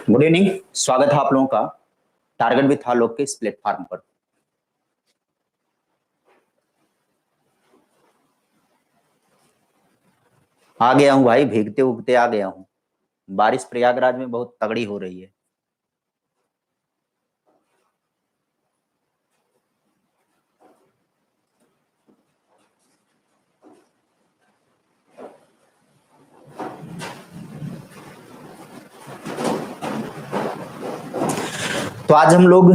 Good evening. स्वागत है आप लोगों का टारगेट विथ आलोक के इस प्लेटफॉर्म पर। आ गया हूं भाई, भीगते उगते आ गया हूं। बारिश प्रयागराज में बहुत तगड़ी हो रही है। तो आज हम लोग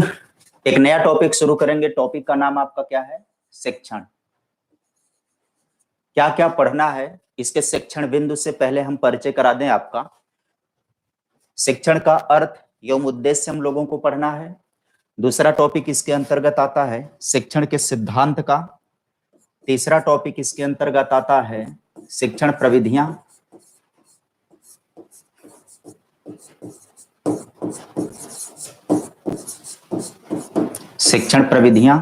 एक नया टॉपिक शुरू करेंगे। टॉपिक का नाम आपका क्या है? शिक्षण। क्या क्या पढ़ना है इसके शिक्षण बिंदु से पहले हम परिचय करा दें आपका। शिक्षण का अर्थ एवं उद्देश्य हम लोगों को पढ़ना है। दूसरा टॉपिक इसके अंतर्गत आता है शिक्षण के सिद्धांत का। तीसरा टॉपिक इसके अंतर्गत आता है शिक्षण प्रविधियां। शिक्षण प्रविधियां।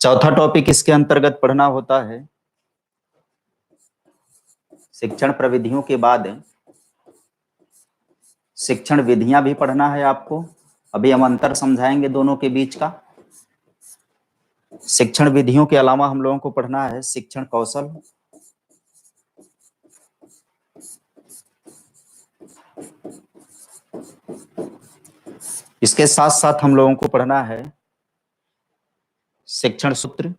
चौथा टॉपिक इसके अंतर्गत पढ़ना होता है शिक्षण प्रविधियों के बाद शिक्षण विधियां भी पढ़ना है आपको। अभी हम अंतर समझाएंगे दोनों के बीच का। शिक्षण विधियों के अलावा हम लोगों को पढ़ना है शिक्षण कौशल। इसके साथ साथ हम लोगों को पढ़ना है शिक्षण सूत्र।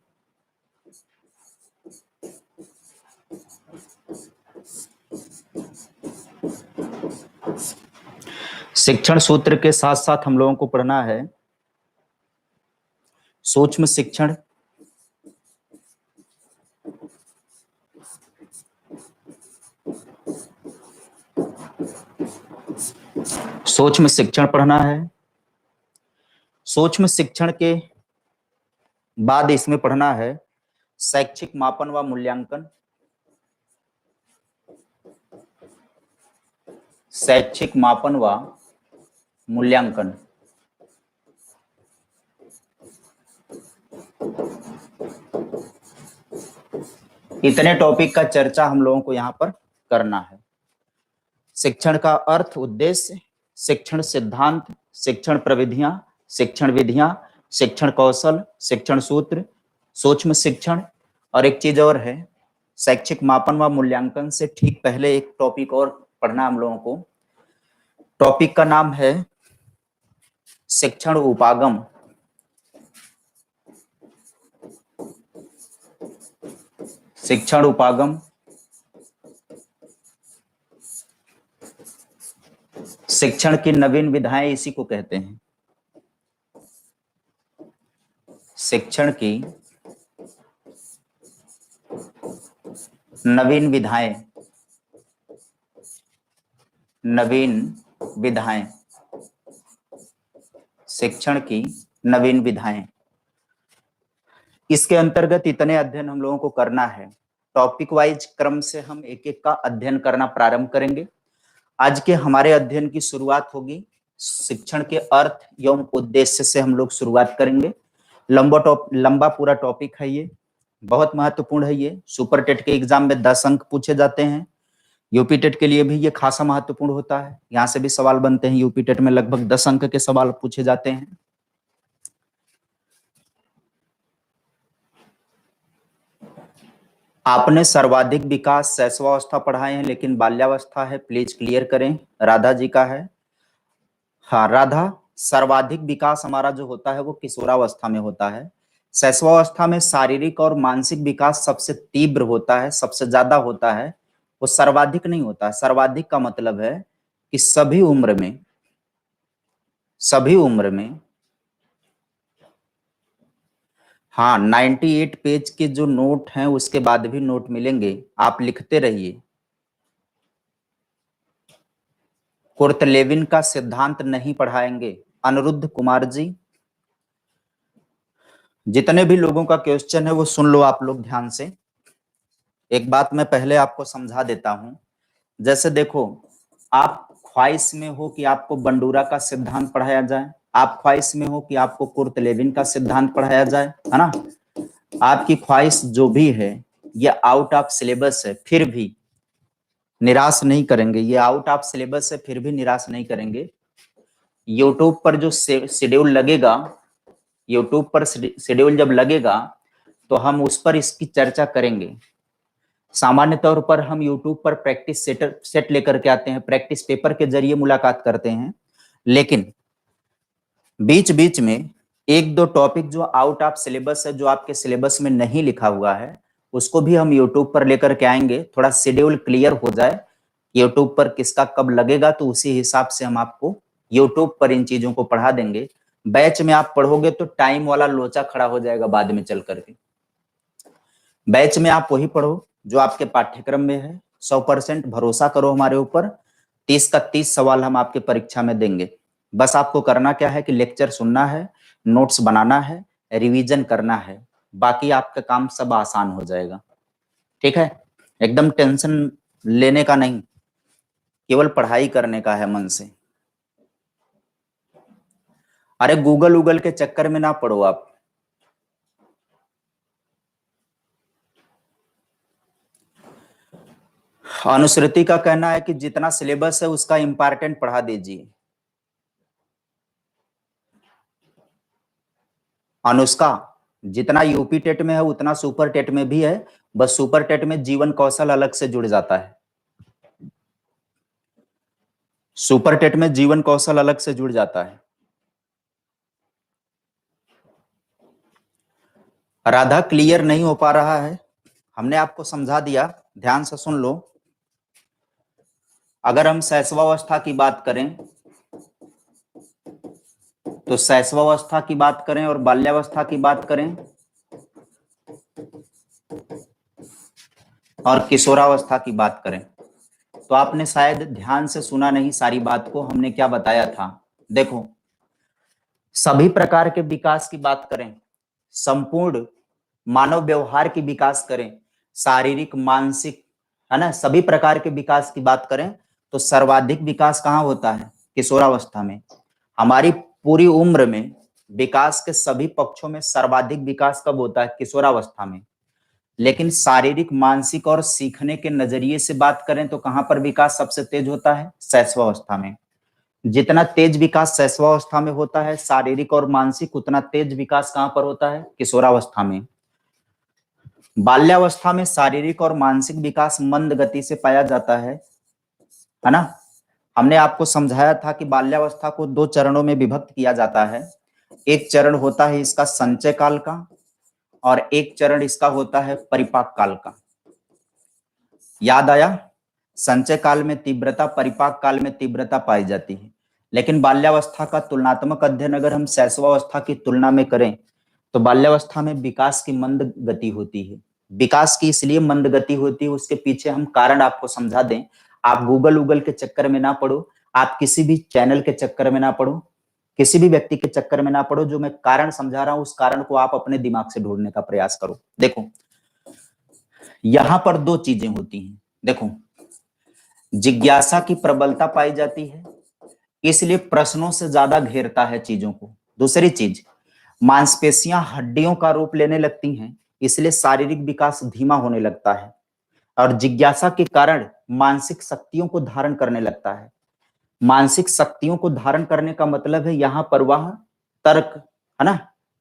शिक्षण सूत्र के साथ साथ हम लोगों को पढ़ना है सूक्ष्म शिक्षण। सूक्ष्म शिक्षण पढ़ना है। सूक्ष्म शिक्षण के बाद इसमें पढ़ना है शैक्षिक मापन व मूल्यांकन। शैक्षिक मापन व मूल्यांकन। इतने टॉपिक का चर्चा हम लोगों को यहाँ पर करना है। शिक्षण का अर्थ, उद्देश्य, शिक्षण सिद्धांत, शिक्षण प्रविधियां, शिक्षण विधियां, शिक्षण कौशल, शिक्षण सूत्र, सूक्ष्म शिक्षण, और एक चीज और है शैक्षिक मापन व मूल्यांकन से ठीक पहले एक टॉपिक और पढ़ना हम लोगों को। टॉपिक का नाम है शिक्षण उपागम। शिक्षण उपागम। शिक्षण की नवीन विधाएं इसी को कहते हैं। शिक्षण की नवीन विधाएं। नवीन विधाएं। शिक्षण की नवीन विधाएं। इसके अंतर्गत इतने अध्ययन हम लोगों को करना है। टॉपिक वाइज क्रम से हम एक एक का अध्ययन करना प्रारंभ करेंगे। आज के हमारे अध्ययन की शुरुआत होगी शिक्षण के अर्थ एवं उद्देश्य से। हम लोग शुरुआत करेंगे। लंबा पूरा टॉपिक है ये, बहुत महत्वपूर्ण है ये। सुपर टेट के एग्जाम में 10 अंक पूछे जाते हैं। यूपी टेट के लिए भी ये खासा महत्वपूर्ण होता है। यहाँ से भी सवाल बनते हैं। यूपी टेट में लगभग 10 अंक के सवाल पूछे जाते हैं। आपने सर्वाधिक विकास शैशवावस्था पढ़ाए हैं, लेकिन बाल्यावस्था है, प्लीज क्लियर करें। राधा जी का है। हाँ राधा, सर्वाधिक विकास हमारा जो होता है वो किशोरावस्था में होता है। शैशवावस्था में शारीरिक और मानसिक विकास सबसे तीव्र होता है, सबसे ज्यादा होता है। वो सर्वाधिक नहीं होता। सर्वाधिक का मतलब है कि सभी उम्र में हाँ 98 पेज के जो नोट हैं उसके बाद भी नोट मिलेंगे, आप लिखते रहिए। कुर्तलेविन का सिद्धांत नहीं पढ़ाएंगे। अनिरुद्ध कुमार जी, जितने भी लोगों का क्वेश्चन है वो सुन लो आप लोग ध्यान से। एक बात मैं पहले आपको समझा देता हूं। जैसे देखो, आप ख्वाहिश में हो कि आपको बंडूरा का सिद्धांत पढ़ाया जाए, आप ख्वाहिश में हो कि आपको कुर्तलेविन का सिद्धांत पढ़ाया जाए, है ना। आपकी ख्वाहिश जो भी है ये आउट ऑफ सिलेबस है, फिर भी निराश नहीं करेंगे, ये आउट ऑफ सिलेबस है फिर भी निराश नहीं करेंगे। यूट्यूब पर जो शेड्यूल लगेगा, यूट्यूब पर शेड्यूल जब लगेगा तो हम उस पर इसकी चर्चा करेंगे। सामान्य तौर पर हम यूट्यूब पर प्रैक्टिस सेट लेकर के आते हैं, प्रैक्टिस पेपर के जरिए मुलाकात करते हैं, लेकिन बीच बीच में एक दो टॉपिक जो आउट ऑफ सिलेबस है, जो आपके सिलेबस में नहीं लिखा हुआ है, उसको भी हम यूट्यूब पर लेकर के आएंगे। थोड़ा शेड्यूल क्लियर हो जाए यूट्यूब पर किसका कब लगेगा, तो उसी हिसाब से हम आपको यूट्यूब पर इन चीजों को पढ़ा देंगे। बैच में आप पढ़ोगे तो टाइम वाला लोचा खड़ा हो जाएगा बाद में चल करके। बैच में आप वही पढ़ो जो आपके पाठ्यक्रम में है। 100% भरोसा करो हमारे ऊपर। 30 का 30 सवाल हम आपके परीक्षा में देंगे। बस आपको करना क्या है कि लेक्चर सुनना है, नोट्स बनाना है, रिवीजन करना है, बाकी आपका काम सब आसान हो जाएगा। ठीक है, एकदम टेंशन लेने का नहीं, केवल पढ़ाई करने का है मन से। अरे गूगल के चक्कर में ना पड़ो आप। अनुश्रुति का कहना है कि जितना सिलेबस है उसका इंपॉर्टेंट पढ़ा दीजिए। अनुष्का, जितना यूपी टेट में है उतना सुपर टेट में भी है, बस सुपर टेट में जीवन कौशल अलग से जुड़ जाता है। सुपर टेट में जीवन कौशल अलग से जुड़ जाता है। राधा क्लियर नहीं हो पा रहा है, हमने आपको समझा दिया, ध्यान से सुन लो। अगर हम शैशवावस्था की बात करें तो शैशवावस्था की बात करें और बाल्यावस्था की बात करें और किशोरावस्था की बात करें तो आपने शायद ध्यान से सुना नहीं सारी बात को। हमने क्या बताया था, देखो, सभी प्रकार के विकास की बात करें, संपूर्ण मानव व्यवहार की विकास करें, शारीरिक मानसिक, है ना, सभी प्रकार के विकास की बात करें तो सर्वाधिक विकास कहाँ होता है? किशोरावस्था में। हमारी पूरी उम्र में विकास के सभी पक्षों में सर्वाधिक विकास कब होता है? किशोरावस्था में। लेकिन शारीरिक, मानसिक और सीखने के नजरिए से बात करें तो कहां पर विकास सबसे तेज होता है? शैशवावस्था में। जितना तेज विकास शैशवावस्था में होता है शारीरिक और मानसिक, उतना तेज विकास कहां पर होता है? किशोरावस्था में। बाल्यावस्था में शारीरिक और मानसिक विकास मंद गति से पाया जाता है ना। हमने आपको समझाया था कि बाल्यावस्था को 2 चरणों में विभक्त किया जाता है। एक चरण होता है इसका संचय काल का और एक चरण इसका होता है परिपाक काल का। याद आया? संचय काल में तीव्रता, परिपाक काल में तीव्रता पाई जाती है। लेकिन बाल्यावस्था का तुलनात्मक अध्ययन अगर हम शैशवावस्था की तुलना में करें तो बाल्यावस्था में विकास की मंद गति होती है। विकास की इसलिए मंद गति होती है, उसके पीछे हम कारण आपको समझा दें। आप गूगल के चक्कर में ना पड़ो, आप किसी भी चैनल के चक्कर में ना पड़ो, किसी भी व्यक्ति के चक्कर में ना पड़ो। जो मैं कारण समझा रहा हूं उस कारण को आप अपने दिमाग से ढूंढने का प्रयास करो। देखो, यहां पर 2 चीजें होती हैं। देखो, जिज्ञासा की प्रबलता पाई जाती है, इसलिए प्रश्नों से ज्यादा घेरता है चीजों को। दूसरी चीज, मांसपेशियां हड्डियों का रूप लेने लगती हैं, इसलिए शारीरिक विकास धीमा होने लगता है। और जिज्ञासा के कारण मानसिक शक्तियों को धारण करने लगता है। मानसिक शक्तियों को धारण करने का मतलब है यहाँ पर वह तर्क, है ना,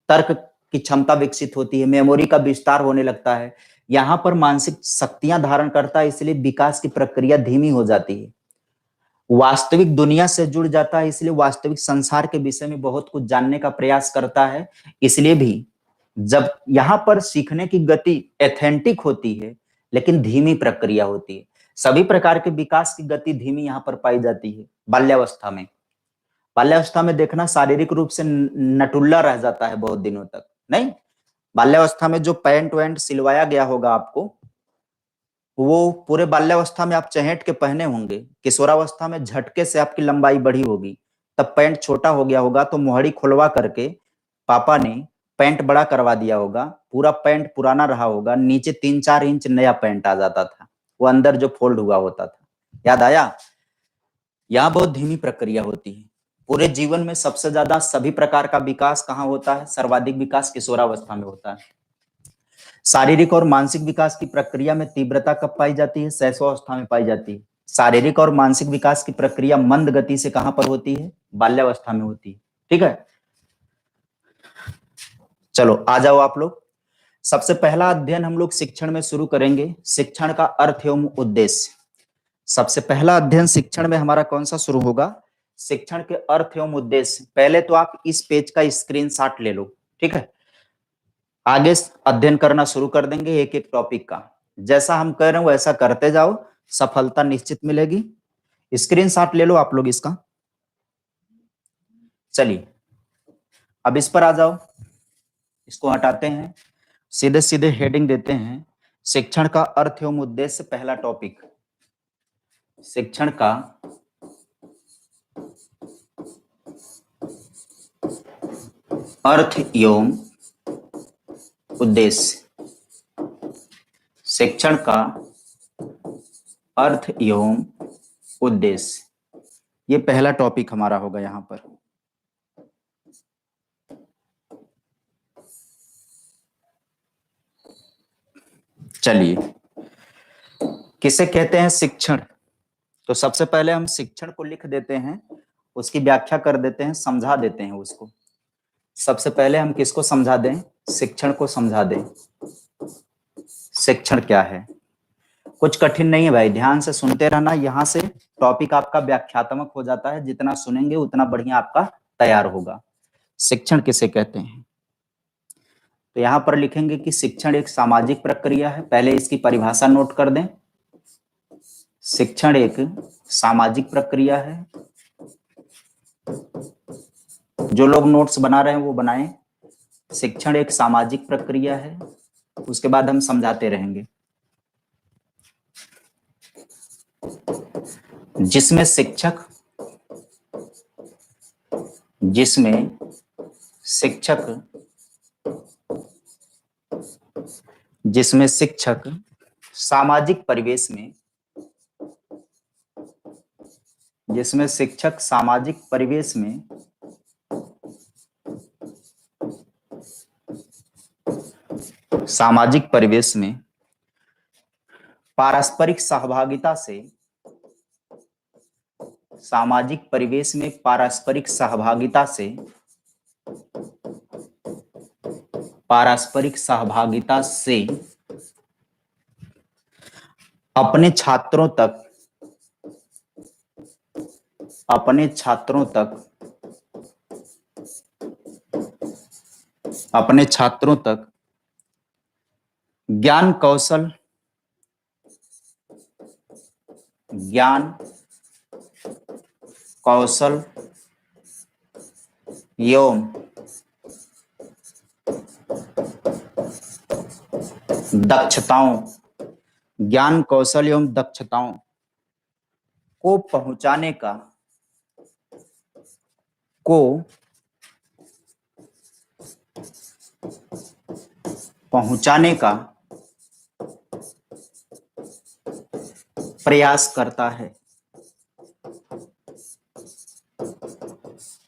तर्क की क्षमता विकसित होती है, मेमोरी का विस्तार होने लगता है। यहाँ पर मानसिक शक्तियां धारण करता है, इसलिए विकास की प्रक्रिया धीमी हो जाती है। वास्तविक दुनिया से जुड़ जाता है, इसलिए वास्तविक संसार के विषय में बहुत कुछ जानने का प्रयास करता है। इसलिए भी जब यहाँ पर सीखने की गति एथेंटिक होती है लेकिन धीमी प्रक्रिया होती है। सभी प्रकार के विकास की गति धीमी यहाँ पर पाई जाती है बाल्यावस्था में। बाल्यावस्था में देखना शारीरिक रूप से नटुल्ला रह जाता है बहुत दिनों तक। नहीं, बाल्यावस्था में जो पैंट वैंट सिलवाया गया होगा आपको, वो पूरे बाल्यावस्था में आप चहेट के पहने होंगे। किशोरावस्था में झटके से आपकी लंबाई बढ़ी होगी, तब पैंट छोटा हो गया होगा तो मोहड़ी खुलवा करके पापा ने पैंट बड़ा करवा दिया होगा। पूरा पैंट पुराना रहा होगा, नीचे 3-4 इंच नया पैंट आ जाता था, वो अंदर जो फोल्ड हुआ होता था। याद आया? यहाँ बहुत धीमी प्रक्रिया होती है। पूरे जीवन में सबसे ज्यादा सभी प्रकार का विकास कहाँ होता है? सर्वाधिक विकास किशोरावस्था में होता है। शारीरिक और मानसिक विकास की प्रक्रिया में तीव्रता कब पाई जाती है? शैशवावस्था में पाई जाती है। शारीरिक और मानसिक विकास की प्रक्रिया मंद गति से कहां पर होती है? बाल्यावस्था में होती है। ठीक है, चलो आ जाओ आप लोग। सबसे पहला अध्ययन हम लोग शिक्षण में शुरू करेंगे, शिक्षण का अर्थ एवं उद्देश्य। सबसे पहला अध्ययन शिक्षण में हमारा कौन सा शुरू होगा? शिक्षण के अर्थ एवं उद्देश्य। पहले तो आप इस पेज का स्क्रीनशॉट ले लो, ठीक है। आगे अध्ययन करना शुरू कर देंगे एक एक टॉपिक का। जैसा हम कह रहे हैं वैसा करते जाओ, सफलता निश्चित मिलेगी। स्क्रीनशॉट ले लो आप लोग इसका। चलिए अब इस पर आ जाओ, इसको हटाते हैं, सीधे सीधे हेडिंग देते हैं, शिक्षण का अर्थ एवं उद्देश्य। पहला टॉपिक, शिक्षण का अर्थ एवं उद्देश्य। शिक्षण का अर्थ एवं उद्देश्य, ये पहला टॉपिक हमारा होगा यहां पर। चलिए, किसे कहते हैं शिक्षण? तो सबसे पहले हम शिक्षण को लिख देते हैं, उसकी व्याख्या कर देते हैं, समझा देते हैं उसको। सबसे पहले हम किसको समझा दें? शिक्षण को समझा दें। शिक्षण क्या है? कुछ कठिन नहीं है भाई, ध्यान से सुनते रहना। यहाँ से टॉपिक आपका व्याख्यात्मक हो जाता है, जितना सुनेंगे उतना बढ़िया आपका तैयार होगा। शिक्षण किसे कहते हैं? तो यहाँ पर लिखेंगे कि शिक्षण एक सामाजिक प्रक्रिया है। पहले इसकी परिभाषा नोट कर दें। शिक्षण एक सामाजिक प्रक्रिया है। जो लोग नोट्स बना रहे हैं वो बनाएं। शिक्षण एक सामाजिक प्रक्रिया है, उसके बाद हम समझाते रहेंगे। जिसमें शिक्षक सामाजिक परिवेश में, जिसमें शिक्षक सामाजिक परिवेश में पारस्परिक सहभागिता से, सामाजिक परिवेश में पारस्परिक सहभागिता से अपने छात्रों तक ज्ञान कौशल एवं दक्षताओं को पहुंचाने का प्रयास करता है।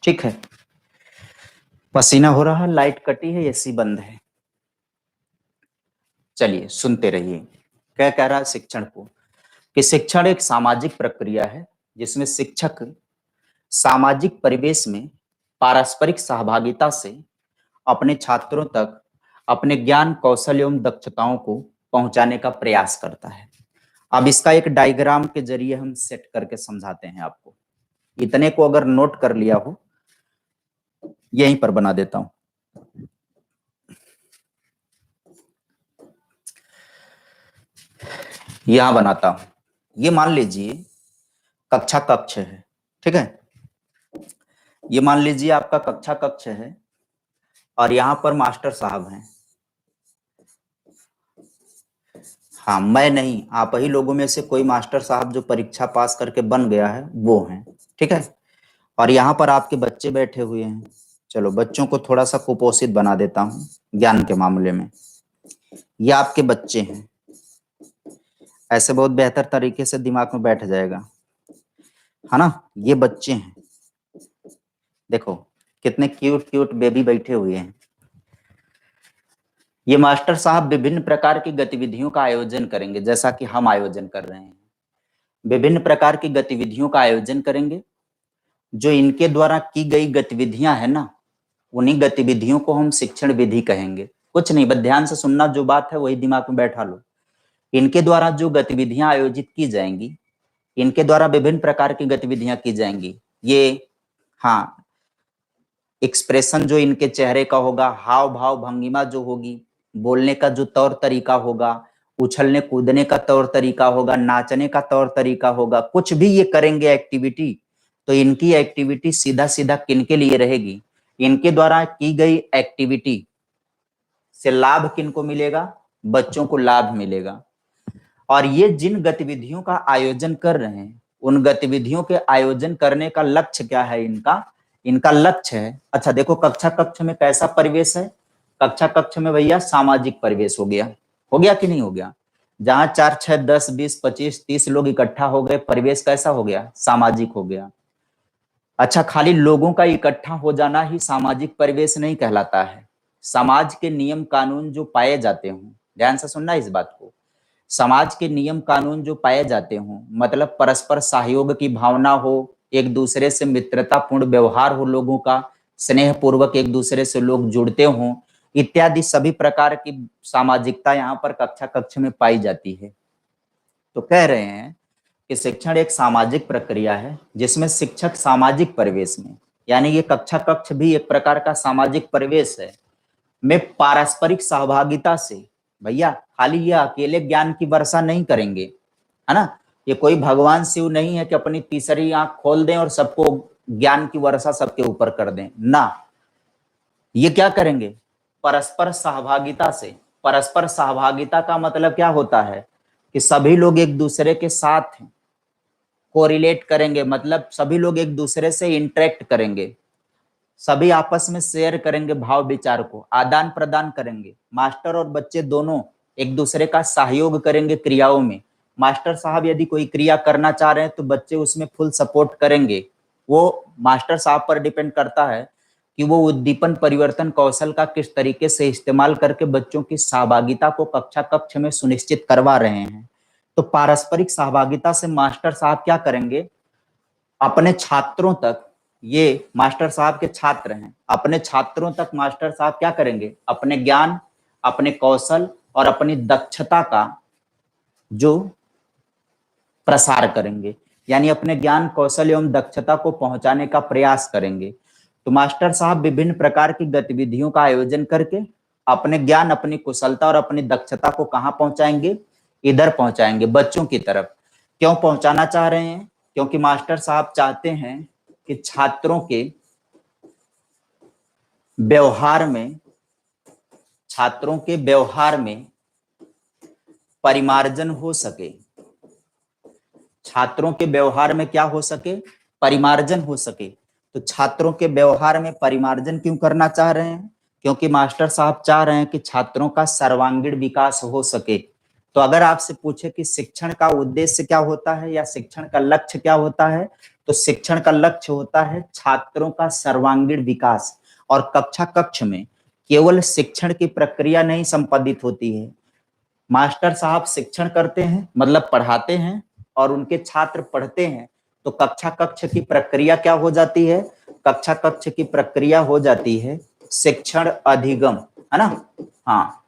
ठीक है, पसीना हो रहा, लाइट कटी है, एसी बंद है। चलिए सुनते रहिए, क्या कह रहा है शिक्षण को? कि शिक्षण एक सामाजिक प्रक्रिया है जिसमें शिक्षक सामाजिक परिवेश में पारस्परिक सहभागिता से अपने छात्रों तक अपने ज्ञान कौशल एवं दक्षताओं को पहुंचाने का प्रयास करता है। अब इसका एक डायग्राम के जरिए हम सेट करके समझाते हैं आपको। इतने को अगर नोट कर लिया हो, यहीं पर बना देता हूं। यहां बनाता हूं। ये मान लीजिए कक्षा कक्ष है, ठीक है। ये मान लीजिए आपका कक्षा कक्ष है और यहां पर मास्टर साहब हैं। हाँ, मैं नहीं, आप ही लोगों में से कोई मास्टर साहब जो परीक्षा पास करके बन गया है वो हैं, ठीक है। और यहाँ पर आपके बच्चे बैठे हुए हैं। चलो बच्चों को थोड़ा सा कुपोषित बना देता हूँ ज्ञान के मामले में। ये आपके बच्चे हैं, ऐसे बहुत बेहतर तरीके से दिमाग में बैठ जाएगा, है ना। ये बच्चे हैं, देखो कितने क्यूट क्यूट बेबी बैठे हुए हैं। ये मास्टर साहब विभिन्न प्रकार की गतिविधियों का आयोजन करेंगे, जैसा कि हम आयोजन कर रहे हैं। विभिन्न प्रकार की गतिविधियों का आयोजन करेंगे। जो इनके द्वारा की गई गतिविधियां है ना, उन्हीं गतिविधियों को हम शिक्षण विधि कहेंगे। कुछ नहीं, बस ध्यान से सुनना, जो बात है वही दिमाग में बैठा लो। इनके द्वारा जो गतिविधियां आयोजित की जाएंगी, इनके द्वारा विभिन्न प्रकार की गतिविधियां की जाएंगी। ये, हाँ, एक्सप्रेशन जो इनके चेहरे का होगा, हाव भाव भंगिमा जो होगी, बोलने का जो तौर तरीका होगा, उछलने कूदने का तौर तरीका होगा, नाचने का तौर तरीका होगा, कुछ भी ये करेंगे एक्टिविटी, तो इनकी एक्टिविटी सीधा सीधा किनके लिए रहेगी? इनके द्वारा की गई एक्टिविटी से लाभ किनको मिलेगा? बच्चों को लाभ मिलेगा। और ये जिन गतिविधियों का आयोजन कर रहे हैं, उन गतिविधियों के आयोजन करने का लक्ष्य क्या है इनका? इनका लक्ष्य है, अच्छा देखो, कक्षा कक्ष में कैसा परिवेश है? कक्षा कक्ष में भैया सामाजिक परिवेश हो गया। हो गया कि नहीं हो गया? जहां 4, 6, 10, 20, 25, 30 लोग इकट्ठा हो गए, परिवेश कैसा हो गया? सामाजिक हो गया। अच्छा, खाली लोगों का इकट्ठा हो जाना ही सामाजिक परिवेश नहीं कहलाता है। समाज के नियम कानून जो पाए जाते हों, ध्यान से सुनना इस बात को, समाज के नियम कानून जो पाए जाते हों, मतलब परस्पर सहयोग की भावना हो, एक दूसरे से मित्रतापूर्ण व्यवहार हो, लोगों का स्नेह पूर्वक एक दूसरे से लोग जुड़ते हों, इत्यादि सभी प्रकार की सामाजिकता यहाँ पर कक्षा कक्ष में पाई जाती है। तो कह रहे हैं कि शिक्षण एक सामाजिक प्रक्रिया है जिसमें शिक्षक सामाजिक परिवेश में, यानी ये कक्षा कक्ष भी एक प्रकार का सामाजिक परिवेश है, में पारस्परिक सहभागिता से, भैया खाली ये अकेले ज्ञान की वर्षा नहीं करेंगे, है ना? ये कोई भगवान शिव नहीं है कि अपनी तीसरी आंख खोल दें और सबको ज्ञान की वर्षा सबके ऊपर कर दें ना। ये क्या करेंगे? परस्पर सहभागिता से। परस्पर सहभागिता का मतलब क्या होता है? कि सभी लोग एक दूसरे के साथ कोरिलेट करेंगे, मतलब सभी लोग एक दूसरे से इंटरेक्ट करेंगे, सभी आपस में शेयर करेंगे, भाव विचार को आदान प्रदान करेंगे। मास्टर और बच्चे दोनों एक दूसरे का सहयोग करेंगे क्रियाओं में। मास्टर साहब यदि कोई क्रिया करना चाह रहे हैं तो बच्चे उसमें फुल सपोर्ट करेंगे। वो मास्टर साहब पर डिपेंड करता है कि वो उद्दीपन परिवर्तन कौशल का किस तरीके से इस्तेमाल करके बच्चों की सहभागिता को कक्षा कक्ष में सुनिश्चित करवा रहे हैं। तो पारस्परिक सहभागिता से मास्टर साहब क्या करेंगे? अपने छात्रों तक, ये मास्टर साहब के छात्र हैं, अपने छात्रों तक मास्टर साहब क्या करेंगे? अपने ज्ञान, अपने कौशल और अपनी दक्षता का जो प्रसार करेंगे, यानी अपने ज्ञान कौशल एवं दक्षता को पहुंचाने का प्रयास करेंगे। तो मास्टर साहब विभिन्न प्रकार की गतिविधियों का आयोजन करके अपने ज्ञान, अपनी कुशलता और अपनी दक्षता को कहां पहुंचाएंगे? इधर पहुंचाएंगे, बच्चों की तरफ। क्यों पहुंचाना चाह रहे हैं? क्योंकि मास्टर साहब चाहते हैं कि छात्रों के व्यवहार में, छात्रों के व्यवहार में परिमार्जन हो सके। छात्रों के व्यवहार में क्या हो सके? परिमार्जन हो सके। तो छात्रों के व्यवहार में परिमार्जन क्यों करना चाह रहे हैं? क्योंकि मास्टर साहब चाह रहे हैं कि छात्रों का सर्वांगीण विकास हो सके। तो अगर आपसे पूछे कि शिक्षण का उद्देश्य क्या होता है या शिक्षण का लक्ष्य क्या होता है, तो शिक्षण का लक्ष्य होता है छात्रों का सर्वांगीण विकास। और कक्षा कक्ष में केवल शिक्षण की प्रक्रिया नहीं संपादित होती है। मास्टर साहब शिक्षण करते हैं, मतलब पढ़ाते हैं, और उनके छात्र पढ़ते हैं। तो कक्षा कक्ष की प्रक्रिया क्या हो जाती है? कक्षा कक्ष की प्रक्रिया हो जाती है शिक्षण अधिगम, है ना? हाँ,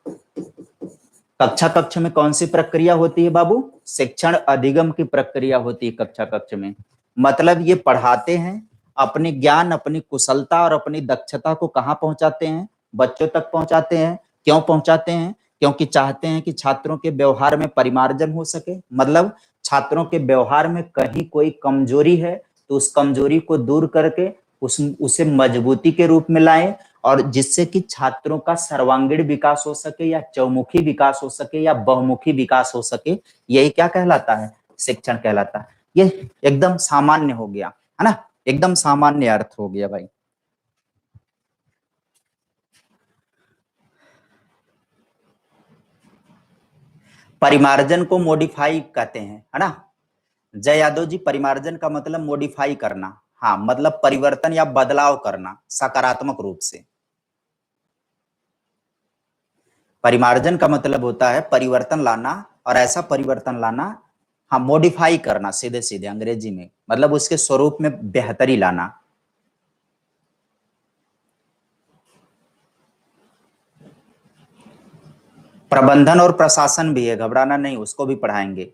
कक्षा कक्ष में कौन सी प्रक्रिया होती है बाबू? शिक्षण अधिगम की प्रक्रिया होती है कक्षा कक्ष में। मतलब ये पढ़ाते हैं, अपने ज्ञान, अपनी कुशलता और अपनी दक्षता को कहाँ पहुंचाते हैं? बच्चों तक पहुंचाते हैं। क्यों पहुंचाते हैं? क्योंकि चाहते हैं कि छात्रों के व्यवहार में परिमार्जन हो सके, मतलब छात्रों के व्यवहार में कहीं कोई कमजोरी है तो उस कमजोरी को दूर करके उसे मजबूती के रूप में लाएं, और जिससे कि छात्रों का सर्वांगीण विकास हो सके, या चौमुखी विकास हो सके, या बहुमुखी विकास हो सके। यही क्या कहलाता है? शिक्षण कहलाता है। ये एकदम सामान्य हो गया, है ना? एकदम सामान्य अर्थ हो गया भाई। परिमार्जन को मॉडिफाई कहते हैं, है ना? जय यादव जी, परिमार्जन का मतलब मॉडिफाई करना, हाँ, मतलब परिवर्तन या बदलाव करना सकारात्मक रूप से। परिमार्जन का मतलब होता है परिवर्तन लाना, और ऐसा परिवर्तन लाना हाँ, मॉडिफाई करना, सीधे सीधे अंग्रेजी में मतलब उसके स्वरूप में बेहतरी लाना। प्रबंधन और प्रशासन भी है, घबराना नहीं, उसको भी पढ़ाएंगे।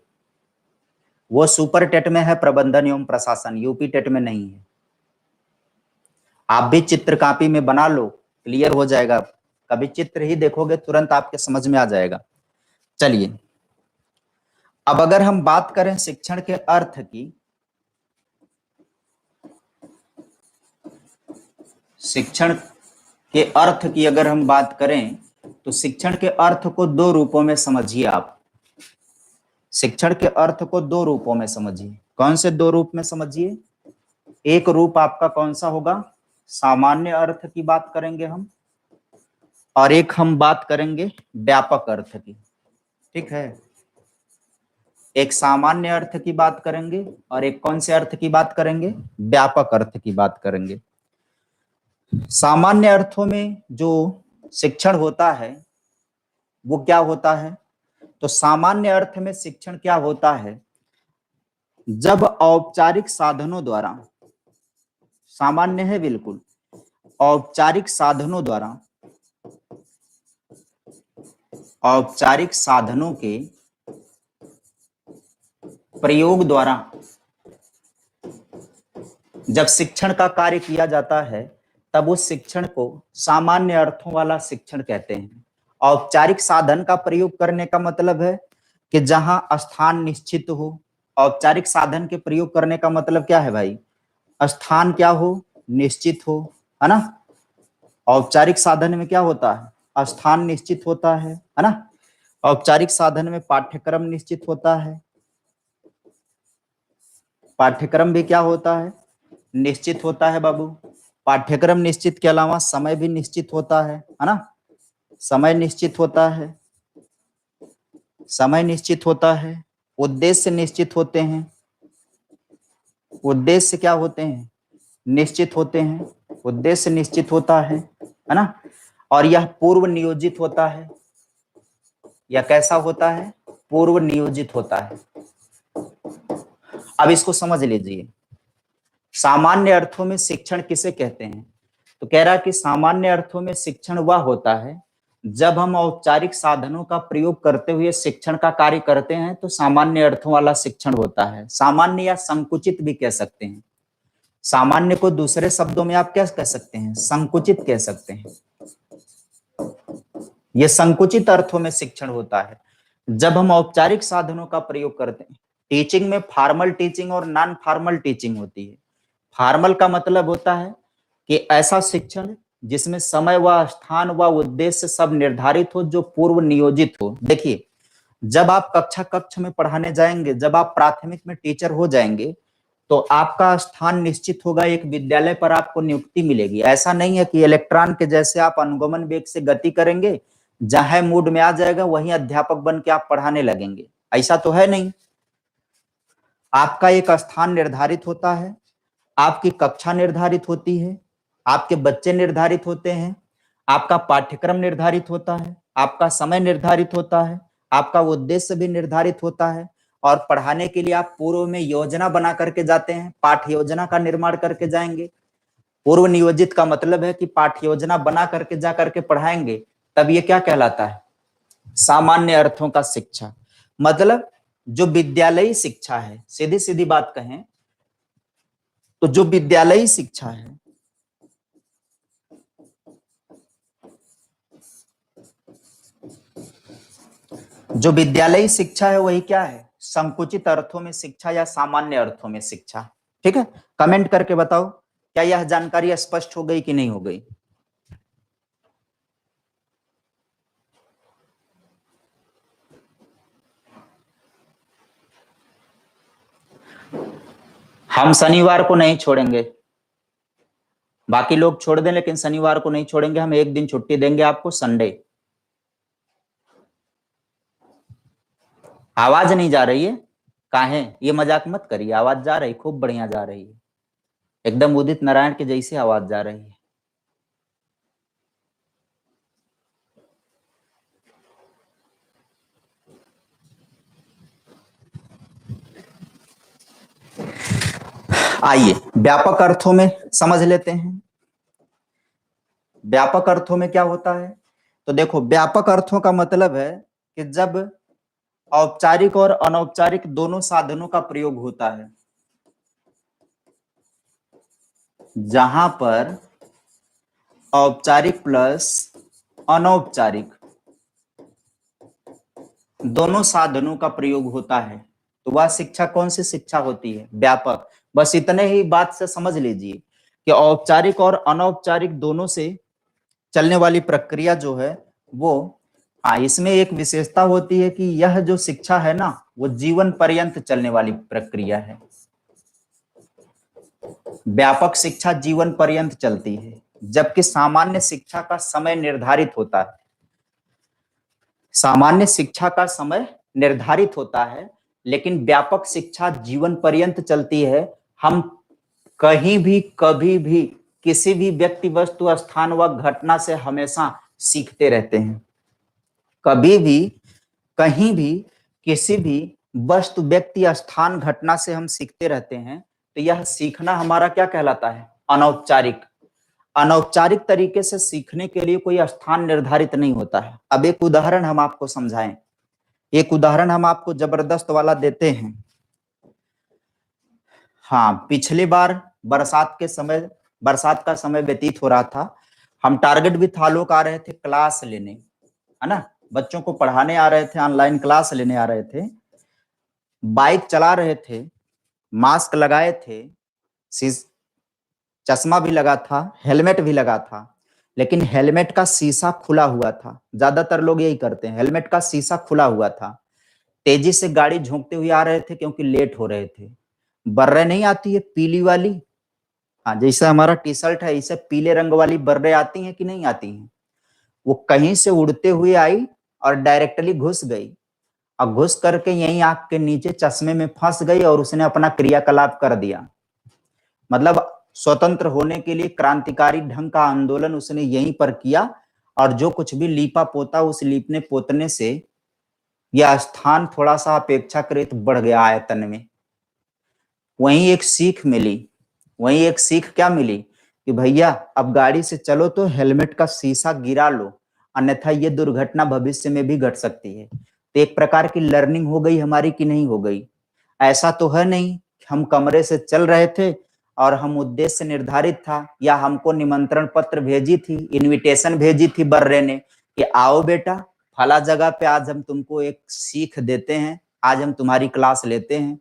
वो सुपर टेट में है, प्रबंधन एवं प्रशासन, यूपी टेट में नहीं है। आप भी चित्र कापी में बना लो, क्लियर हो जाएगा। कभी चित्र ही देखोगे तुरंत आपके समझ में आ जाएगा। चलिए, अब अगर हम बात करें शिक्षण के अर्थ की, शिक्षण के अर्थ की अगर हम बात करें तो शिक्षण के अर्थ को दो रूपों में समझिए आप। शिक्षण के अर्थ को दो रूपों में समझिए। कौन से दो रूप में समझिए? एक रूप आपका कौन सा होगा? सामान्य अर्थ की बात करेंगे हम, और एक हम बात करेंगे व्यापक अर्थ की। ठीक है, एक सामान्य अर्थ की बात करेंगे और एक कौन से अर्थ की बात करेंगे? व्यापक अर्थ की बात करेंगे। सामान्य अर्थों में जो शिक्षण होता है वो क्या होता है? तो सामान्य अर्थ में शिक्षण क्या होता है? जब औपचारिक साधनों द्वारा, सामान्य है बिल्कुल, औपचारिक साधनों द्वारा, औपचारिक साधनों के प्रयोग द्वारा जब शिक्षण का कार्य किया जाता है तब उस शिक्षण को सामान्य अर्थों वाला शिक्षण कहते हैं। औपचारिक साधन का प्रयोग करने का मतलब है कि जहां स्थान निश्चित हो। औपचारिक साधन के प्रयोग करने का मतलब क्या है भाई? स्थान क्या हो? निश्चित हो, है ना। औपचारिक साधन में क्या होता है? स्थान निश्चित होता है ना। औपचारिक साधन में पाठ्यक्रम निश्चित होता है, पाठ्यक्रम भी क्या होता है? निश्चित होता है बाबू। पाठ्यक्रम निश्चित के अलावा समय भी निश्चित होता है ना। समय निश्चित होता है, समय निश्चित होता है। उद्देश्य निश्चित होते हैं, उद्देश्य क्या होते हैं? निश्चित होते हैं। उद्देश्य निश्चित होता है ना। और यह पूर्व नियोजित होता है। यह कैसा होता है? पूर्व नियोजित होता है। अब इसको समझ लीजिए, सामान्य अर्थों में शिक्षण किसे कहते हैं? तो कह रहा है कि सामान्य अर्थों में शिक्षण वह होता है जब हम औपचारिक साधनों का प्रयोग करते हुए शिक्षण का कार्य करते हैं तो सामान्य अर्थों वाला शिक्षण होता है। सामान्य या संकुचित भी कह सकते हैं। सामान्य को दूसरे शब्दों में आप क्या कह सकते हैं? संकुचित कह सकते हैं। यह संकुचित अर्थों में शिक्षण होता है जब हम औपचारिक साधनों का प्रयोग करते हैं। टीचिंग में फॉर्मल टीचिंग और नॉन फॉर्मल टीचिंग होती है। फॉर्मल का मतलब होता है कि ऐसा शिक्षण जिसमें समय व स्थान व उद्देश्य सब निर्धारित हो, जो पूर्व नियोजित हो। देखिए, जब आप कक्ष में पढ़ाने जाएंगे, जब आप प्राथमिक में टीचर हो जाएंगे तो आपका स्थान निश्चित होगा, एक विद्यालय पर आपको नियुक्ति मिलेगी। ऐसा नहीं है कि इलेक्ट्रॉन के जैसे आप अनुगमन वेग से गति करेंगे, जहां मूड में आ जाएगा वहीं अध्यापक बन के आप पढ़ाने लगेंगे, ऐसा तो है नहीं। आपका एक स्थान निर्धारित होता है, आपकी कक्षा निर्धारित होती है, आपके बच्चे निर्धारित होते हैं, आपका पाठ्यक्रम निर्धारित होता है, आपका समय निर्धारित होता है, आपका उद्देश्य भी निर्धारित होता है। और पढ़ाने के लिए आप पूर्व में योजना बना करके जाते हैं, पाठ्य योजना का निर्माण करके जाएंगे। पूर्व नियोजित का मतलब है कि पाठ्य योजना बना करके जा करके पढ़ाएंगे, तब ये क्या कहलाता है? सामान्य अर्थों का शिक्षा। मतलब जो विद्यालयी शिक्षा है, सीधी सीधी बात कहें तो जो विद्यालयी शिक्षा है, जो विद्यालयी शिक्षा है वही क्या है? संकुचित अर्थों में शिक्षा या सामान्य अर्थों में शिक्षा। ठीक है, कमेंट करके बताओ क्या यह जानकारी स्पष्ट हो गई कि नहीं हो गई? हम शनिवार को नहीं छोड़ेंगे, बाकी लोग छोड़ दें लेकिन शनिवार को नहीं छोड़ेंगे। हम एक दिन छुट्टी देंगे आपको, संडे। आवाज नहीं जा रही है? काहे, ये मजाक मत करिए, आवाज जा रही, खूब बढ़िया जा रही है, एकदम उदित नारायण के जैसी आवाज जा रही है। आइए व्यापक अर्थों में समझ लेते हैं। व्यापक अर्थों में क्या होता है, तो देखो व्यापक अर्थों का मतलब है कि जब औपचारिक और अनौपचारिक दोनों साधनों का प्रयोग होता है, जहां पर औपचारिक प्लस अनौपचारिक दोनों साधनों का प्रयोग होता है, तो वह शिक्षा कौन सी शिक्षा होती है, व्यापक। बस इतने ही बात से समझ लीजिए कि औपचारिक और अनौपचारिक दोनों से चलने वाली प्रक्रिया जो है वो, हाँ, इसमें एक विशेषता होती है कि यह जो शिक्षा है ना, वो जीवन पर्यंत चलने वाली प्रक्रिया है। व्यापक शिक्षा जीवन पर्यंत चलती है, जबकि सामान्य शिक्षा का समय निर्धारित होता है। सामान्य शिक्षा का समय निर्धारित होता है, लेकिन व्यापक शिक्षा जीवन पर्यंत चलती है। हम कहीं भी, कभी भी, किसी भी व्यक्ति, वस्तु, स्थान व घटना से हमेशा सीखते रहते हैं। कभी भी, कहीं भी, किसी भी वस्तु, व्यक्ति, स्थान, घटना से हम सीखते रहते हैं। तो यह सीखना हमारा क्या कहलाता है, अनौपचारिक। अनौपचारिक तरीके से सीखने के लिए कोई स्थान निर्धारित नहीं होता है। अब एक उदाहरण हम आपको समझाएं, एक उदाहरण हम आपको जबरदस्त वाला देते हैं। हाँ, पिछली बार बरसात के समय, बरसात का समय व्यतीत हो रहा था, हम टारगेट विथ आलोक आ रहे थे क्लास लेने, है ना, बच्चों को पढ़ाने आ रहे थे, ऑनलाइन क्लास लेने आ रहे थे, बाइक चला रहे थे, मास्क लगाए थे, चश्मा भी लगा था, हेलमेट भी लगा था, लेकिन हेलमेट का शीशा खुला हुआ था। ज्यादातर लोग यही करते हैं, हेलमेट का शीशा खुला हुआ था। तेजी से गाड़ी झोंकते हुए आ रहे थे क्योंकि लेट हो रहे थे। बर्रे नहीं आती है पीली वाली, हाँ, जैसे हमारा टी शर्ट है, इसे पीले रंग वाली बर्रे आती हैं कि नहीं आती हैं? वो कहीं से उड़ते हुए आई और डायरेक्टली घुस गई, और घुस करके यही आंख के नीचे चश्मे में फंस गई और उसने अपना क्रियाकलाप कर दिया। मतलब स्वतंत्र होने के लिए क्रांतिकारी ढंग का आंदोलन उसने यहीं पर किया, और जो कुछ भी लीपा पोता, उस लीपने पोतने से यह स्थान थोड़ा सा अपेक्षाकृत बढ़ गया आयतन में। वहीं एक सीख मिली, वहीं एक सीख क्या मिली कि भैया अब गाड़ी से चलो तो हेलमेट का शीशा गिरा लो, अन्यथा ये दुर्घटना भविष्य में भी घट सकती है। तो एक प्रकार की लर्निंग हो गई हमारी कि नहीं हो गई? ऐसा तो है नहीं हम कमरे से चल रहे थे और हम उद्देश्य निर्धारित था, या हमको निमंत्रण पत्र भेजी थी, इनविटेशन भेजी थी बर्रे ने कि आओ बेटा फला जगह पे आज हम तुमको एक सीख देते हैं, आज हम तुम्हारी क्लास लेते हैं।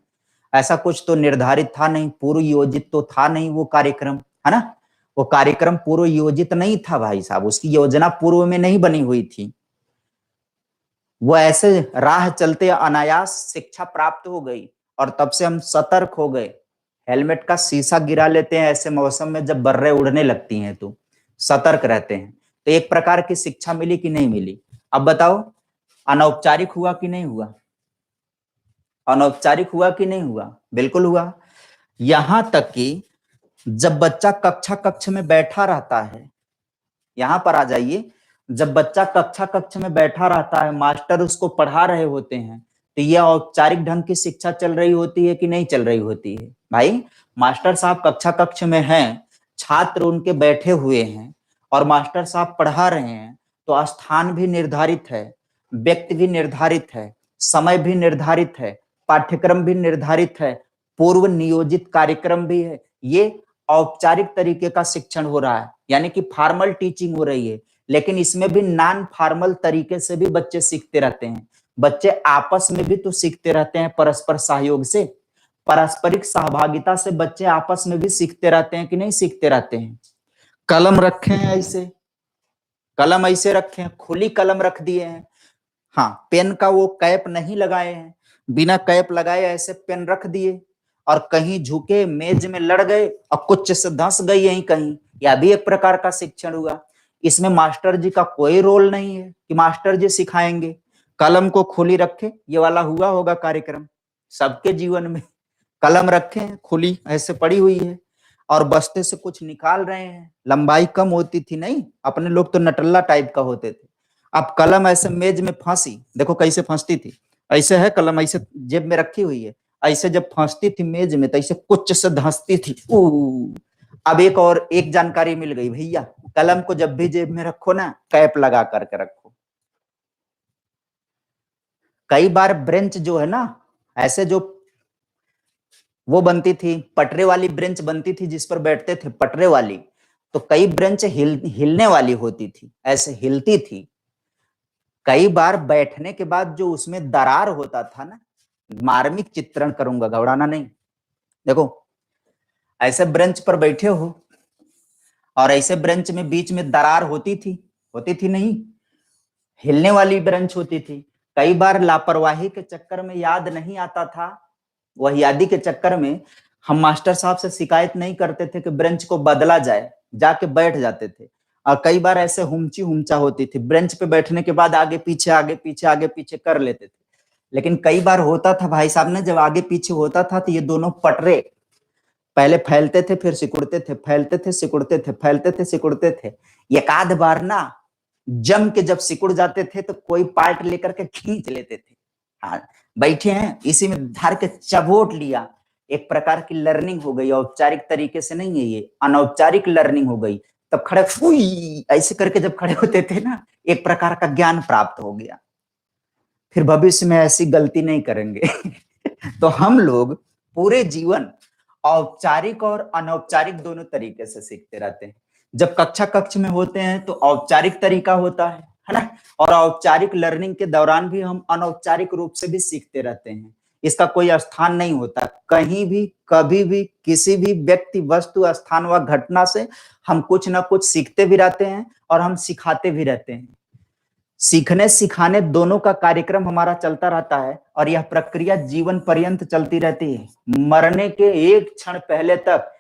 ऐसा कुछ तो निर्धारित था नहीं, पूर्व योजित तो था नहीं वो कार्यक्रम, है ना। वो कार्यक्रम पूर्व योजित नहीं था भाई साहब, उसकी योजना पूर्व में नहीं बनी हुई थी। वो ऐसे राह चलते अनायास शिक्षा प्राप्त हो गई, और तब से हम सतर्क हो गए। हेलमेट का शीशा गिरा लेते हैं ऐसे मौसम में जब बर्रे उड़ने लगती हैं, तो सतर्क रहते हैं। तो एक प्रकार की शिक्षा मिली कि नहीं मिली? अब बताओ, अनौपचारिक हुआ कि नहीं हुआ? अनौपचारिक हुआ कि नहीं हुआ? बिल्कुल हुआ। यहां तक कि जब बच्चा कक्ष में बैठा रहता है, यहां पर आ जाइए, जब बच्चा कक्ष में बैठा रहता है, मास्टर उसको पढ़ा रहे होते हैं, तो यह औपचारिक ढंग की शिक्षा चल रही होती है कि नहीं चल रही होती है? भाई मास्टर साहब कक्ष में हैं, छात्र उनके बैठे हुए हैं और मास्टर साहब पढ़ा रहे हैं, तो स्थान भी निर्धारित है, व्यक्ति भी निर्धारित है, समय भी निर्धारित है, पाठ्यक्रम भी निर्धारित है, पूर्व नियोजित कार्यक्रम भी है। ये औपचारिक तरीके का शिक्षण हो रहा है, यानी कि फॉर्मल टीचिंग हो रही है। लेकिन इसमें भी नॉन फॉर्मल तरीके से भी बच्चे सीखते रहते हैं। बच्चे आपस में भी तो सीखते रहते हैं, परस्पर सहयोग से, पारस्परिक सहभागिता से बच्चे आपस में भी सीखते रहते हैं कि नहीं सीखते रहते हैं? कलम रखे हैं ऐसे, कलम ऐसे रखे हैं, खुली कलम रख दिए हैं, हाँ, पेन का वो कैप नहीं लगाए हैं, बिना कैप लगाए ऐसे पेन रख दिए, और कहीं झुके मेज में लड़ गए और कुछ से धंस गई यहीं कहीं। यह भी एक प्रकार का शिक्षण हुआ। इसमें मास्टर जी का कोई रोल नहीं है कि मास्टर जी सिखाएंगे, कलम को खुली रखे, ये वाला हुआ होगा कार्यक्रम सबके जीवन में। कलम रखे हैं खुली ऐसे पड़ी हुई है, और बस्ते से कुछ निकाल रहे हैं, लंबाई कम होती थी नहीं, अपने लोग तो नटल्ला टाइप का होते थे। अब कलम ऐसे मेज में फांसी, देखो कैसे फंसती थी, ऐसे है कलम, ऐसे जेब में रखी हुई है, ऐसे जब फंसती थी मेज में तो ऐसे कुछ से धंसती थी। अब एक जानकारी मिल गई भैया, कलम को जब भी जेब में रखो ना, कैप लगा करके रखो। कई बार ब्रेंच जो है ना, ऐसे जो वो बनती थी, पटरे वाली ब्रेंच बनती थी जिस पर बैठते थे, पटरे वाली, तो कई ब्रेंच हिलने वाली होती थी, ऐसे हिलती थी। कई बार बैठने के बाद जो उसमें दरार होता था ना, मार्मिक चित्रण करूंगा, घबराना नहीं। देखो, ऐसे ब्रेंच पर बैठे हो और ऐसे ब्रेंच में बीच में दरार होती थी नहीं, हिलने वाली ब्रेंच होती थी। कई बार लापरवाही के चक्कर में याद नहीं आता था, वह यादी के चक्कर में हम मास्टर साहब से शिकायत नहीं करते थे कि ब्रेंच को बदला जाए, जाके बैठ जाते थे। और कई बार ऐसे हुमची हुमचा होती थी, ब्रेंच पे बैठने के बाद आगे पीछे आगे पीछे कर लेते थे। लेकिन कई बार होता था भाई साहब ने, जब आगे पीछे होता था तो ये दोनों पटरे पहले फैलते थे, फिर सिकुड़ते थे, फैलते थे सिकुड़ते थे, फैलते थे सिकुड़ते थे। एक आध बार ना जम के जब सिकुड़ जाते थे तो कोई पार्ट लेकर के खींच लेते थे। हाँ, बैठे हैं इसी में धार के चबोट लिया, एक प्रकार की लर्निंग हो गई। औपचारिक तरीके से नहीं है, ये अनौपचारिक लर्निंग हो गई। तब खड़े ऐसे करके जब खड़े होते थे ना, एक प्रकार का ज्ञान प्राप्त हो गया, फिर भविष्य में ऐसी गलती नहीं करेंगे। तो हम लोग पूरे जीवन औपचारिक और अनौपचारिक दोनों तरीके से सीखते रहते हैं। जब कक्ष में होते हैं तो औपचारिक तरीका होता है ना, और औपचारिक लर्निंग के दौरान भी हम अनौपचारिक रूप से भी सीखते रहते हैं। इसका कोई स्थान नहीं होता, कहीं भी कभी भी किसी भी व्यक्ति वस्तु स्थान व घटना से हम कुछ ना कुछ सीखते भी रहते हैं और हम सिखाते भी रहते हैं। सीखने सिखाने दोनों का कार्यक्रम हमारा चलता रहता है और यह प्रक्रिया जीवन पर्यंत चलती रहती है। मरने के एक क्षण पहले तक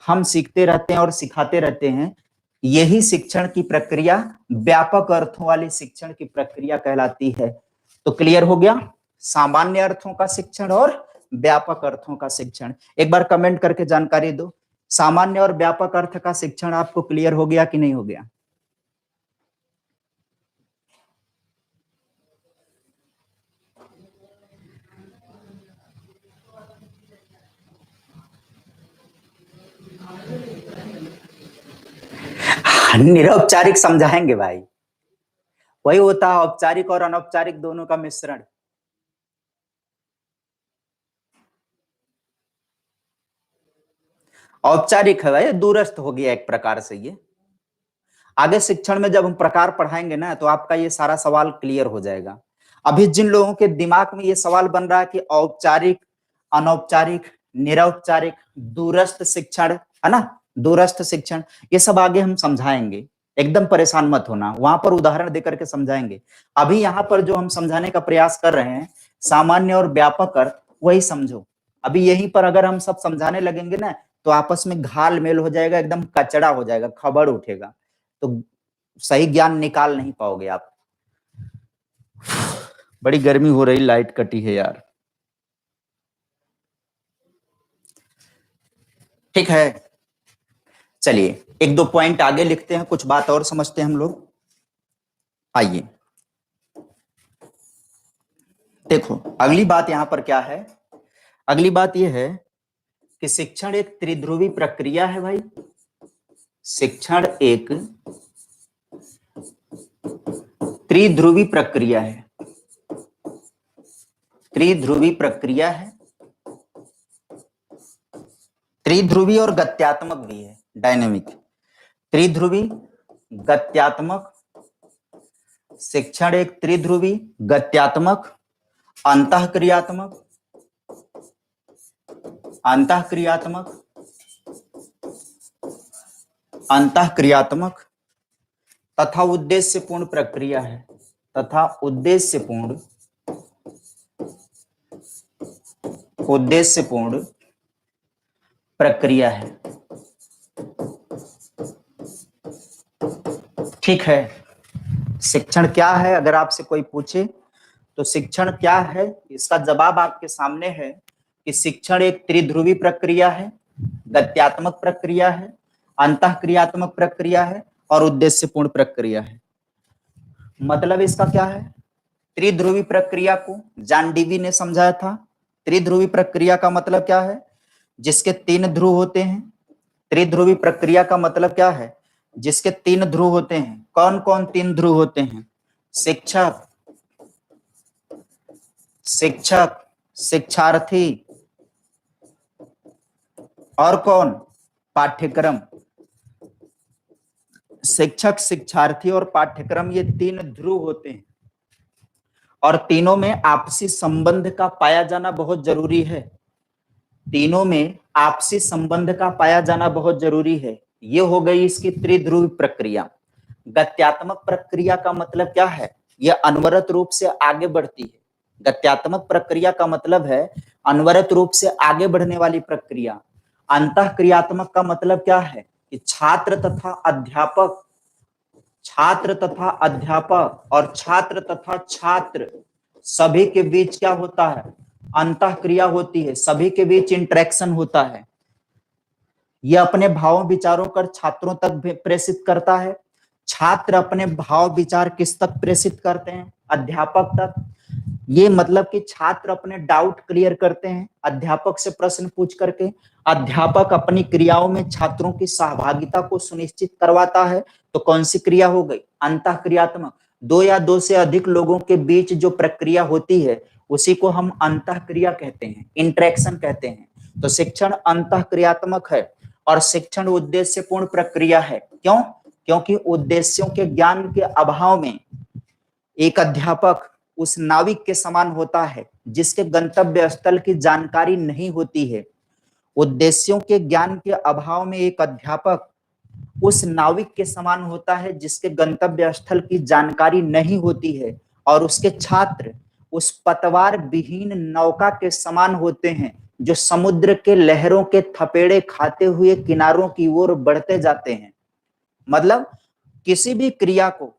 हम सीखते रहते हैं और सिखाते रहते हैं। यही शिक्षण की प्रक्रिया व्यापक अर्थों वाली शिक्षण की प्रक्रिया कहलाती है। तो क्लियर हो गया, सामान्य अर्थों का शिक्षण और व्यापक अर्थों का शिक्षण। एक बार कमेंट करके जानकारी दो, सामान्य और व्यापक अर्थ का शिक्षण आपको क्लियर हो गया कि नहीं हो गया? निरौपचारिक समझाएंगे भाई, वही होता है औपचारिक और अनौपचारिक दोनों का मिश्रण। औपचारिक है भाई, दूरस्थ हो गया एक प्रकार से। ये आगे शिक्षण में जब हम प्रकार पढ़ाएंगे ना तो आपका ये सारा सवाल क्लियर हो जाएगा। अभी जिन लोगों के दिमाग में ये सवाल बन रहा है कि औपचारिक, अनौपचारिक, निरौपचारिक, दूरस्थ शिक्षण है ना, दूरस्थ शिक्षण, ये सब आगे हम समझाएंगे, एकदम परेशान मत होना, वहां पर उदाहरण देकर के समझाएंगे। अभी यहाँ पर जो हम समझाने का प्रयास कर रहे हैं, सामान्य और व्यापक अर्थ, वही समझो। अभी यहीं पर अगर हम सब समझाने लगेंगे ना तो आपस में घाल मेल हो जाएगा, एकदम कचड़ा हो जाएगा, खबर उठेगा, तो सही ज्ञान निकाल नहीं पाओगे आप। बड़ी गर्मी हो रही, लाइट कटी है यार। ठीक है, चलिए एक दो पॉइंट आगे लिखते हैं, कुछ बात और समझते हैं हम लोग। आइए देखो, अगली बात यहां पर क्या है, अगली बात यह है कि शिक्षण एक त्रिध्रुवी प्रक्रिया है भाई। शिक्षण एक त्रिध्रुवी प्रक्रिया है, त्रिध्रुवी प्रक्रिया है, त्रिध्रुवी और गत्यात्मक भी है, डायनेमिक। त्रिध्रुवी, गत्यात्मक, शिक्षण एक त्रिध्रुवी, गत्यात्मक, अंतःक्रियात्मक, अंतःक्रियात्मक, अंतःक्रियात्मक तथा उद्देश्यपूर्ण प्रक्रिया है, तथा उद्देश्यपूर्ण, उद्देश्यपूर्ण प्रक्रिया है। ठीक है, शिक्षण क्या है अगर आपसे कोई पूछे तो शिक्षण क्या है, इसका जवाब आपके सामने है कि शिक्षण एक त्रिध्रुवी प्रक्रिया है, गत्यात्मक प्रक्रिया है, अंतःक्रियात्मक प्रक्रिया है और उद्देश्यपूर्ण प्रक्रिया है। मतलब इसका क्या है, त्रिध्रुवी प्रक्रिया को जॉन डीवी ने समझाया था त्रिध्रुवी प्रक्रिया का मतलब क्या है? जिसके 3 ध्रुव होते हैं। त्रिध्रुवी प्रक्रिया का मतलब क्या है? जिसके 3 ध्रुव होते हैं। कौन कौन 3 ध्रुव होते हैं? शिक्षक, शिक्षक, शिक्षार्थी और कौन? पाठ्यक्रम। शिक्षक, शिक्षार्थी और पाठ्यक्रम, ये 3 ध्रुव होते हैं और तीनों में आपसी संबंध का पाया जाना बहुत जरूरी है। तीनों में आपसी संबंध का पाया जाना बहुत जरूरी है। ये हो गई इसकी त्रिध्रुवी प्रक्रिया। गत्यात्मक प्रक्रिया का मतलब क्या है? यह अनवरत रूप से आगे बढ़ती है। गत्यात्मक प्रक्रिया का मतलब है अनवरत रूप से आगे बढ़ने वाली प्रक्रिया। अंतःक्रियात्मक का मतलब क्या है? कि छात्र तथा अध्यापक, छात्र तथा अध्यापक और छात्र तथा छात्र सभी के बीच क्या होता है? अंतःक्रिया होती है, सभी के बीच इंटरेक्शन होता है। यह अपने भावों विचारों कर छात्रों तक प्रेषित करता है। छात्र अपने भाव विचार किस तक प्रेषित करते हैं? अध्यापक तक। ये मतलब कि छात्र अपने डाउट क्लियर करते हैं अध्यापक से प्रश्न पूछ करके। अध्यापक अपनी क्रियाओं में छात्रों की सहभागिता को सुनिश्चित करवाता है। तो कौन सी क्रिया हो गई? अंतःक्रियात्मक। 2 या 2 से अधिक लोगों के बीच जो प्रक्रिया होती है उसी को हम अंतःक्रिया कहते हैं, इंटरेक्शन कहते हैं। तो शिक्षण अंतःक्रियात्मक है और शिक्षण उद्देश्यपूर्ण प्रक्रिया है। क्यों? क्योंकि उद्देश्यों के ज्ञान के अभाव में एक अध्यापक उस नाविक के समान होता है जिसके गंतव्य स्थल की जानकारी नहीं होती है। उद्देश्यों के ज्ञान के अभाव में एक अध्यापक उस नाविक के समान होता है जिसके गंतव्य स्थल की जानकारी नहीं होती है और उसके छात्र उस पतवार विहीन नौका के समान होते हैं जो समुद्र के लहरों के थपेड़े खाते हुए किनारों की ओर बढ़ते जाते हैं। मतलब किसी भी क्रिया को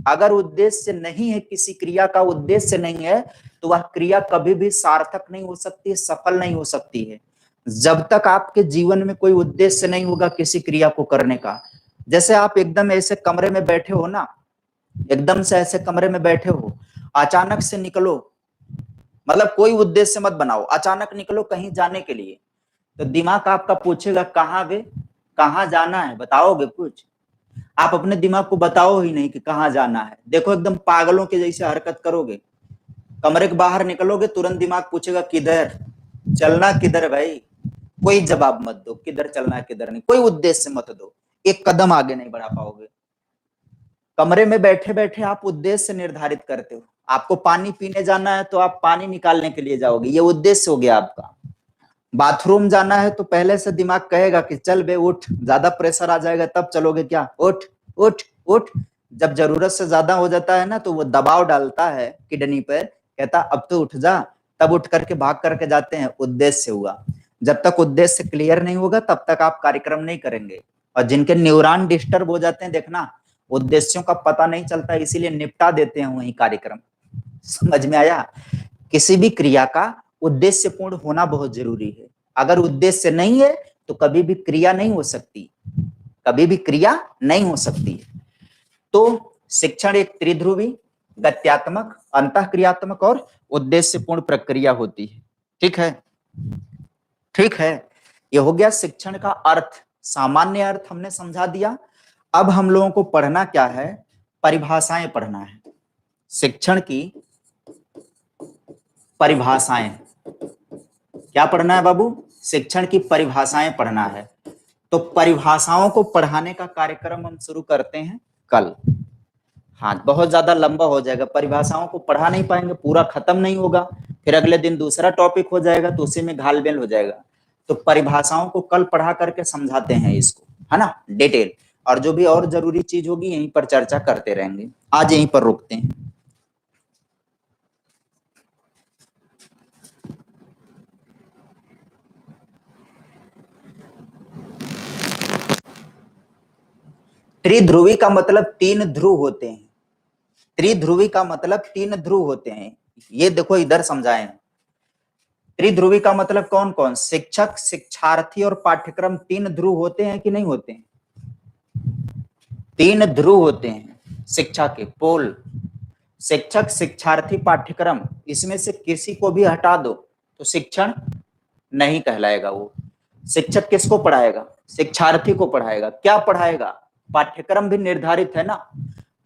अगर उद्देश्य नहीं है, किसी क्रिया का उद्देश्य नहीं है, तो वह क्रिया कभी भी सार्थक नहीं हो सकती, सफल नहीं हो सकती है। जब तक आपके जीवन में कोई उद्देश्य नहीं होगा किसी क्रिया को करने का, जैसे आप एकदम ऐसे कमरे में बैठे हो ना, एकदम से ऐसे कमरे में बैठे हो, अचानक से निकलो, मतलब कोई उद्देश्य मत बनाओ, अचानक निकलो कहीं जाने के लिए, तो दिमाग आपका पूछेगा कहाँ बे, कहाँ जाना है, बताओगे कुछ? आप अपने दिमाग को बताओ ही नहीं कि कहाँ जाना है। देखो एकदम पागलों के जैसे हरकत करोगे, कमरे के बाहर निकलोगे तुरंत दिमाग पूछेगा किधर चलना, किधर भाई? कोई जवाब मत दो, किधर चलना किधर नहीं, कोई उद्देश्य मत दो, एक कदम आगे नहीं बढ़ा पाओगे। कमरे में बैठे बैठे आप उद्देश्य निर्धारित करते हो। आपको पानी पीने जाना है तो आप पानी निकालने के लिए जाओगे, ये उद्देश्य हो गया आपका। बाथरूम जाना है तो पहले से दिमाग कहेगा कि चल बे उठ, ज्यादा प्रेशर आ जाएगा तब चलोगे क्या, उठ उठ उठ। जब जरूरत से ज्यादा हो जाता है ना तो वो दबाव डालता है किडनी पर, कहता अब तो उठ जा, तब उठ करके भाग करके जाते हैं, उद्देश्य हुआ। जब तक उद्देश्य क्लियर नहीं होगा तब तक आप कार्यक्रम नहीं करेंगे। और जिनके न्यूरॉन डिस्टर्ब हो जाते हैं, देखना उद्देश्यों का पता नहीं चलता, इसीलिए निपटा देते हैं वही कार्यक्रम। समझ में आया? किसी भी क्रिया का उद्देश्यपूर्ण होना बहुत जरूरी है। अगर उद्देश्य नहीं है तो कभी भी क्रिया नहीं हो सकती, कभी भी क्रिया नहीं हो सकती। तो शिक्षण एक त्रिध्रुवी, गत्यात्मक, अंतःक्रियात्मक और उद्देश्यपूर्ण प्रक्रिया होती है। ठीक है, ठीक है। यह हो गया शिक्षण का अर्थ, सामान्य अर्थ हमने समझा दिया। अब हम लोगों को पढ़ना क्या है? परिभाषाएं पढ़ना है। शिक्षण की परिभाषाएं, क्या पढ़ना है बाबू? शिक्षण की परिभाषाएं पढ़ना है। तो परिभाषाओं को पढ़ाने का कार्यक्रम हम शुरू करते हैं कल। हाँ, बहुत ज्यादा लंबा हो जाएगा, परिभाषाओं को पढ़ा नहीं पाएंगे, पूरा खत्म नहीं होगा, फिर अगले दिन दूसरा टॉपिक हो जाएगा तो उसी में घालमेल हो जाएगा। तो परिभाषाओं को कल पढ़ा करके समझाते हैं इसको, है ना, डिटेल। और जो भी और जरूरी चीज होगी यहीं पर चर्चा करते रहेंगे। आज यहीं पर रुकते हैं। त्रिध्रुवी का मतलब 3 ध्रुव होते हैं। त्रिध्रुवी का मतलब 3 ध्रुव होते हैं। ये देखो इधर समझाएं। त्रिध्रुवी का मतलब कौन कौन? शिक्षक, शिक्षार्थी और पाठ्यक्रम 3 ध्रुव होते हैं कि नहीं होते हैं? 3 ध्रुव होते हैं शिक्षा के, पोल। शिक्षक, शिक्षार्थी, पाठ्यक्रम, इसमें से किसी को भी हटा दो, तो शिक्षण नहीं कहलाएगा। वो शिक्षक किसको पढ़ाएगा? शिक्षार्थी को पढ़ाएगा। क्या पढ़ाएगा? पाठ्यक्रम भी निर्धारित है ना।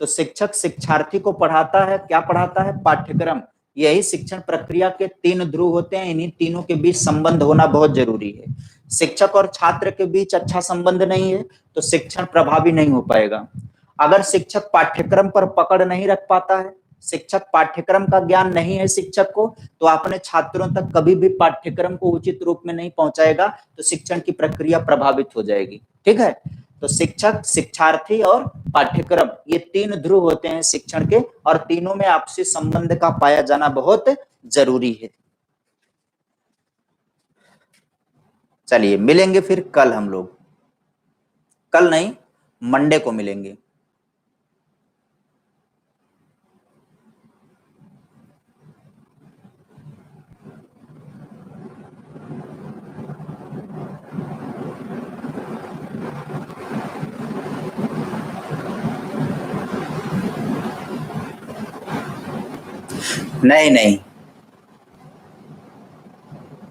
तो शिक्षक शिक्षार्थी को पढ़ाता है, क्या पढ़ाता है? पाठ्यक्रम। यही शिक्षण प्रक्रिया के तीन ध्रुव होते हैं, इन्हीं तीनों के बीच संबंध होना बहुत जरूरी है। शिक्षक और छात्र के बीच अच्छा संबंध नहीं है तो शिक्षण प्रभावी नहीं हो पाएगा। अगर शिक्षक पाठ्यक्रम पर पकड़ नहीं रख पाता है, शिक्षक पाठ्यक्रम का ज्ञान नहीं है शिक्षक को, तो अपने छात्रों तक कभी भी पाठ्यक्रम को उचित रूप में नहीं पहुंचाएगा, तो शिक्षण की प्रक्रिया प्रभावित हो जाएगी। ठीक है, तो शिक्षक, शिक्षार्थी और पाठ्यक्रम, ये तीन ध्रुव होते हैं शिक्षण के, और तीनों में आपसी संबंध का पाया जाना बहुत जरूरी है। चलिए मिलेंगे फिर कल हम लोग, कल नहीं मंडे को मिलेंगे। नहीं नहीं,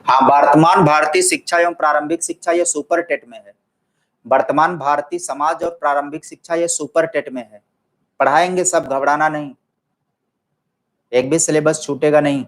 हाँ, वर्तमान भारतीय शिक्षा एवं प्रारंभिक शिक्षा ये सुपर टेट में है। वर्तमान भारतीय समाज और प्रारंभिक शिक्षा ये सुपर टेट में है। पढ़ाएंगे सब, घबराना नहीं, एक भी सिलेबस छूटेगा नहीं।